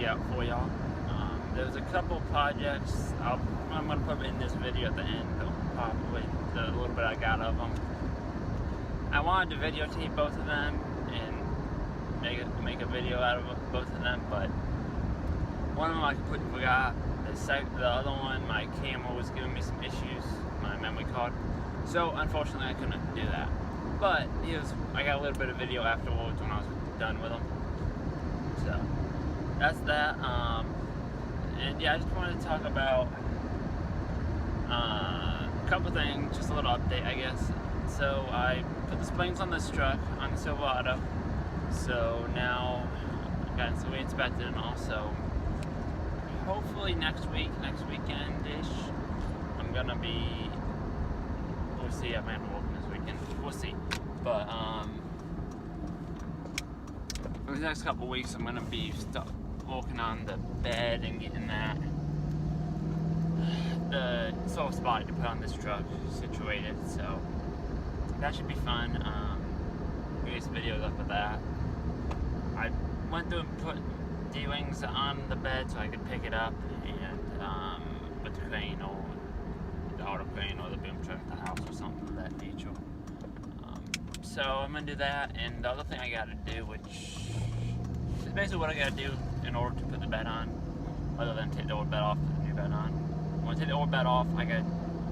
video for y'all. There's a couple projects. I'm going to put in this video at the end, probably the little bit I got of them. I wanted to videotape both of them and make a video out of both of them, but one of them I completely forgot. The other one, my camera was giving me some issues, my memory card. So unfortunately I couldn't do that. But I got a little bit of video afterwards when I was done with them. So that's that. And yeah, I just wanted to talk about a couple things, just a little update, I guess. So I put the springs on this truck on the Silverado. So now I got it re-inspected and all. So hopefully next weekend-ish, I'm gonna be. We'll see. I might be working this weekend. We'll see. But for the next couple weeks, I'm gonna be working on the bed and getting the soft spot to put on this truck situated. So that should be fun. We get some videos up of that. I went through and put D-wings on the bed so I could pick it up and with the crane or the auto crane or the boom truck at the house or something of that nature. So I'm gonna do that, and the other thing I gotta do, which is basically what I gotta do in order to put the bed on, other than take the old bed off, put the new bed on. When I take the old bed off, I gotta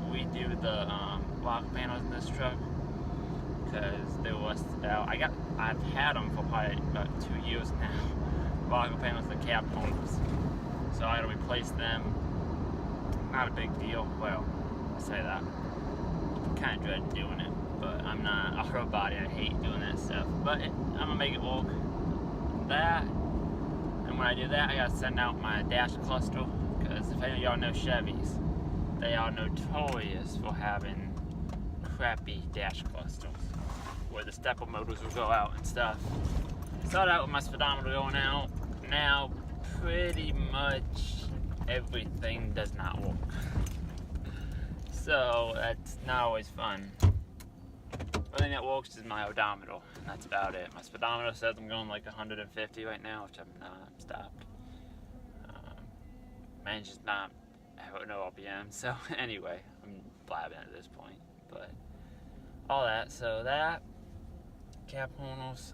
redo the lock panels in this truck because they were rusted out. I've had them for probably about 2 years now. Lock panels, the cab corners. So I gotta replace them. Not a big deal. Well, I say that. I kind of dread doing it, but I'm not a auto body. I hate doing that stuff. But I'm gonna make it work. That, and when I do that, I gotta send out my dash cluster because if any of y'all know Chevys, they are notorious for having crappy dash clusters where the stepper motors will go out and stuff. Started out with my speedometer going out. Now, pretty much everything does not work. So that's not always fun. The only thing that works is my odometer, and that's about it. My speedometer says I'm going like 150 right now, which I'm not. I'm stopped. Mine's just not. I don't know RPM. So anyway, I'm blabbing at this point. But all that. So that cab corners,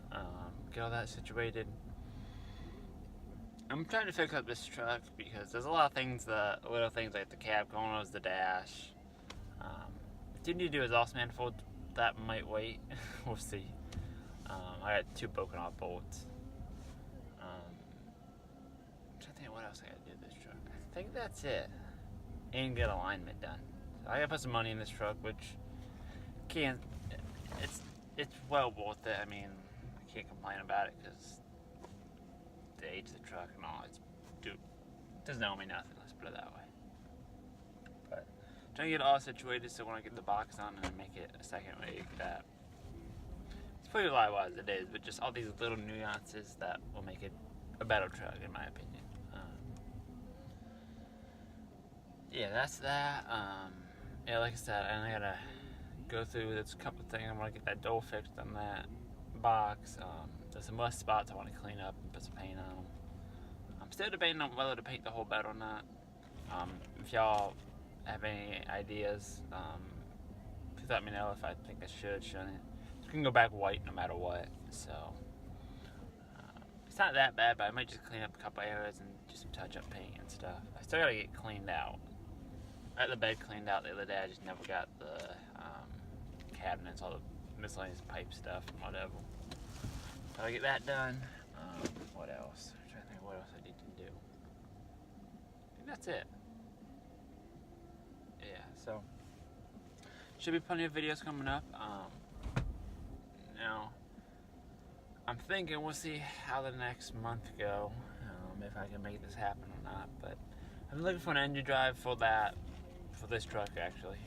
get all that situated. I'm trying to fix up this truck because there's a lot of things, little things like the cab corners, the dash. What you need to do is also manifold. That might wait. We'll see. I got 2 broken off bolts. I'm trying to think what else I gotta do with this truck. I think that's it. And get alignment done. So I gotta put some money in this truck, which it's well worth it. I mean, I can't complain about it because the age of the truck and all, it doesn't owe me nothing, let's put it that way. But trying to get it all situated so when I get the box on and make it a second rig, that it's pretty reliable as it is, but just all these little nuances that will make it a better truck in my opinion. Yeah, that's that. Yeah, like I said, and I gotta go through this couple things. I want to get that door fixed on that box. There's some rust spots I want to clean up and put some paint on them. I'm still debating on whether to paint the whole bed or not. If y'all have any ideas, please let me know if I think I shouldn't. You can go back white no matter what. So it's not that bad, but I might just clean up a couple areas and do some touch-up paint and stuff. I still gotta get cleaned out. I had the bed cleaned out the other day. I just never got the cabinets, all the miscellaneous pipe stuff and whatever. So I get that done. What else? I'm trying to think what else I need to do. I think that's it. Yeah, so should be plenty of videos coming up. Now I'm thinking we'll see how the next month go, if I can make this happen or not. But I'm looking for an engine drive for this truck actually.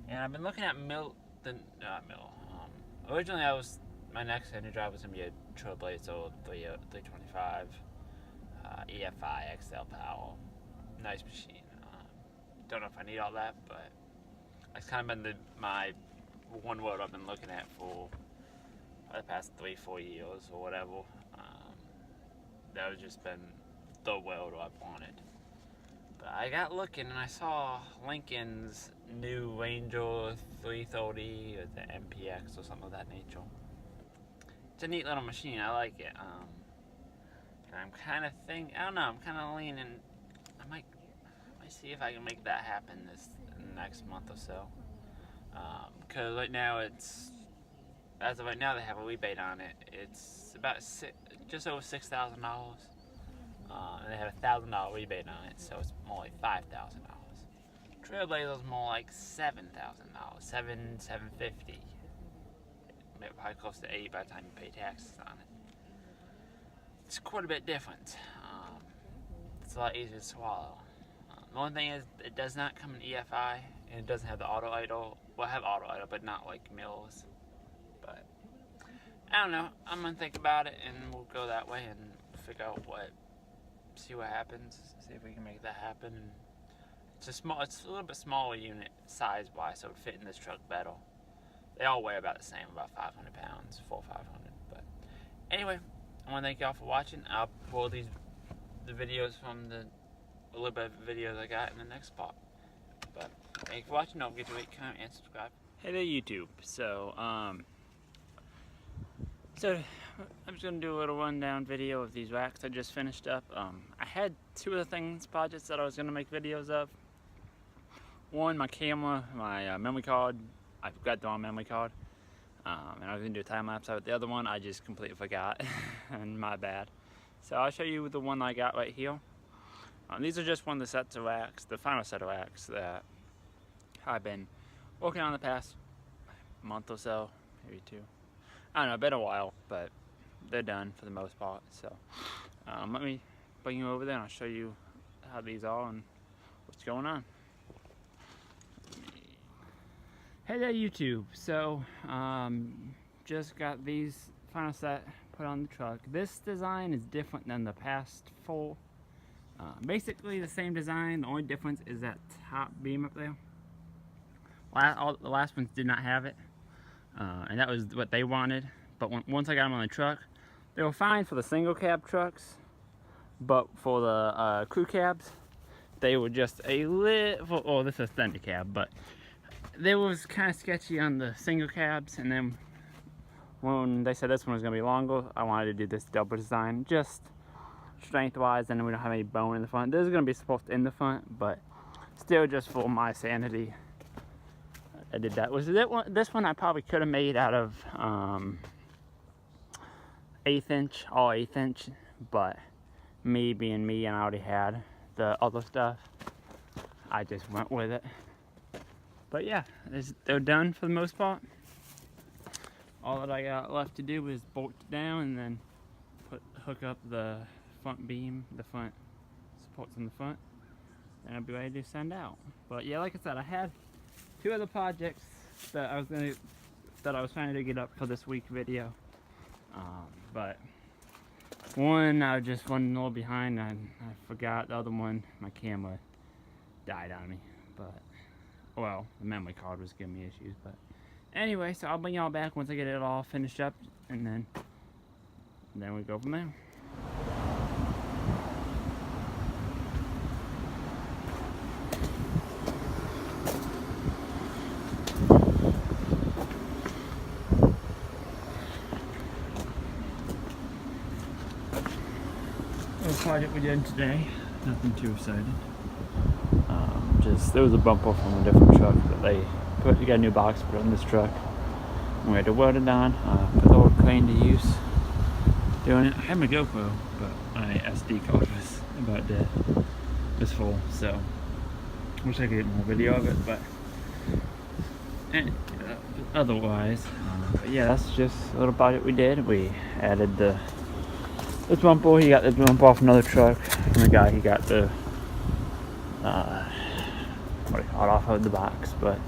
And I've been looking at originally my next engine drive was going to be a Trailblazer 325 EFI XL power. Nice machine. Don't know if I need all that, but it's kind of been my one word I've been looking at for the past 3-4 years or whatever. that would just been the weld I wanted. But I got looking and I saw Lincoln's new Angel 330 or the MPX or something of that nature. It's a neat little machine. I like it. And I'm kind of I don't know. I'm kind of leaning. I might see if I can make that happen this next month or so. Because right now as of right now they have a rebate on it. It's about just over $6,000. And they have a $1,000 rebate on it, so it's more like $5,000. Trailblazer's more like $7,000, $750. Maybe probably close to $8 by the time you pay taxes on it. It's quite a bit different. It's a lot easier to swallow. The only thing is, it does not come in EFI, and it doesn't have the auto idle. Well, I have auto idle, but not like Mills. But I don't know. I'm gonna think about it, and we'll go that way and figure out see what happens. See if we can make that happen. And it's a little bit smaller unit size-wise, so it would fit in this truck better. They all weigh about the same, about 500 pounds, 400 or 500. But anyway, I want to thank y'all for watching. I'll pull the videos from the little bit of videos I got in the next part. But thank you for watching. Don't forget to rate, comment, and subscribe. Hey there, YouTube. So I'm just gonna do a little rundown video of these racks I just finished up. I had two other projects that I was gonna make videos of. One, my camera, my memory card. I forgot the wrong memory card, and I was gonna do a time lapse of it. The other one, I just completely forgot, and my bad. So I'll show you the one I got right here. These are just one of the sets of racks, the final set of racks that I've been working on the past month or so, maybe two. I don't know, been a while, but they're done for the most part. So let me bring you over there and I'll show you how these are and what's going on. Hey there, YouTube. So just got these final set put on the truck. This design is different than the past four. Basically the same design. The only difference is that top beam up there. The last ones did not have it. And that was what they wanted, but once I got them on the truck, they were fine for the single cab trucks, but for the crew cabs, they were just a little, oh, this is Thunder cab, but they was kind of sketchy on the single cabs. And then when they said this one was going to be longer, I wanted to do this double design, just strength wise, and we don't have any bone in the front. This is going to be supposed to in the front, but still just for my sanity, I did that. This one I probably could have made out of 1/8 inch, all 1/8 inch, but me being me and I already had the other stuff, I just went with it. But yeah, they're done for the most part. All that I got left to do is bolt it down and then hook up the front beam, the front supports in the front, and I'll be ready to send out. But yeah, like I said, I had two other projects that I was trying to get up for this week video, but one I just running a little behind. I forgot. The other one, my camera died on me, but well, the memory card was giving me issues. But anyway, so I'll bring y'all back once I get it all finished up, and then we go from there. Project we did today, nothing too exciting. There was a bumper from a different truck that you got a new box put on this truck, and we had to weld it on, put the old crane to use doing it. I had my GoPro, but my SD card was about dead. It was full, so wish I could get more video of it, but otherwise, but yeah, that's just a little project we did. We added this bumper. He got the bumper off another truck, and the guy, he got the off of the box. But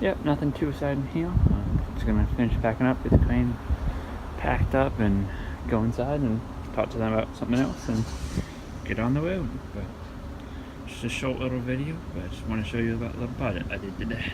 yep, nothing too exciting here. Just gonna finish packing up, get the crane packed up, and go inside and talk to them about something else and get on the road. But just a short little video, but I just want to show you about the little project I did today.